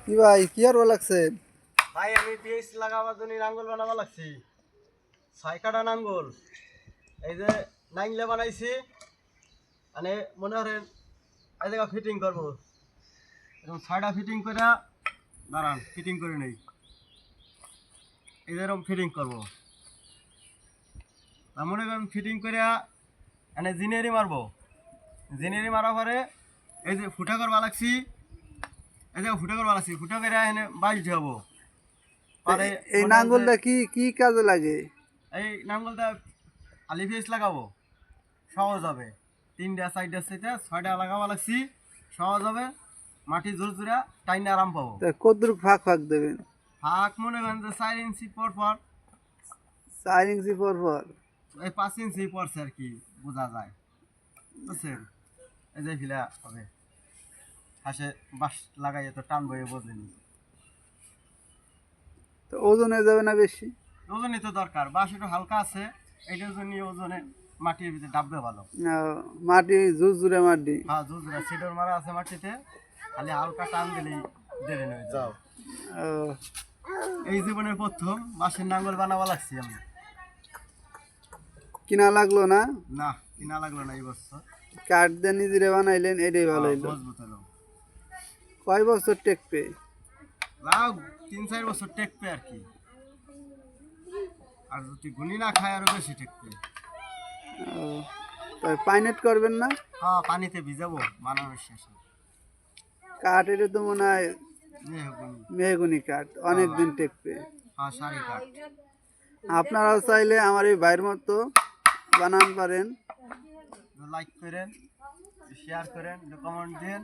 কি ভাই কি আর ভালো লাগছে? ভাই আমি পিএইচ লাগাবার জন্য নাঙ্গল বানাবা লাগছি। 6 কাঠা নাঙ্গল এই যে নাইলে বানাইছি, মানে মনে করেন এই জায়গা ফিটিং করবো। এরকম 6টা ফিটিং করে দাঁড়ান, ফিটিং করে নেই। এই যে এরকম ফিটিং করবো, তা মনে করেন ফিটিং করে এনে জিনিয়ারি মারবো। জিনিয়ারি মারার পরে এই যে ফুটা করবা লাগছি, এই যে ফুটা করবা লাগছি, ফুটা করে এনে বাইল হবো। পরে এই নাঙ্গলটা কি কি কাজে লাগে? এই নাঙ্গলটা আলি ফেস লাগাবো, সহজ হবে। 3টা 4টা 6টা লাগাবো লাগছি, সহজ হবে। মাটি জোর জোরে টাইনে আরাম পাবো। তা কতটুক ফাঁক ফাঁক দেবেন? ফাঁক মনে করেন যে 4 ইঞ্চি পর পর, 4 ইঞ্চি পর পর। এই 5 ইঞ্চি পড়ছে আর কি, বোঝা যায় বুঝছেন। এই যে ফিলা হবে, হাসে বাঁশ লাগাইয়ে তো টান বয়ে বোঝেনি। তো ওজনে যাবে না বেশি? ওজনই তো দরকার, বাঁশ একটু হালকা আছে, এইটার জন্য ওজনে মাটির ভিতরে ডাববে ভালো। মাটি ঝুরঝুরে মাটি। হ্যাঁ জুজরা সিডর মারা আছে মাটিতে, খালি হালকা টান দিলেই দেবে হয়ে যাও। ও, এই জীবনের প্রথম বাঁশের নাঙ্গল বানাবা লাগছি আমি। কিনা লাগলো না? না কিনা লাগলো না এই বছর। কাঠ দিয়ে নিজেরে বানাইলেন, এটাই ভালো হইলো। মজবুত হলো। কয় বছর টেকবে? লাও 3-4 বছর টেকবে আর কি, আর যদি গুনি না খায় আরো বেশি টেকবে। ও, তাই পাইনেট করবেন না? হ্যাঁ পানিতে ভিজাবো বানানোর শেষে। কাঠ এটা তো মনে হয় মেহগুনি। মেহগুনি কাঠ, অনেক দিন টেকবে। হ্যাঁ সারি কাঠ। আপনারাও চাইলে আমার এই ভাইয়ের মতো বানান পারেন। লাইক করেন, শেয়ার করেন, কমেন্ট দেন।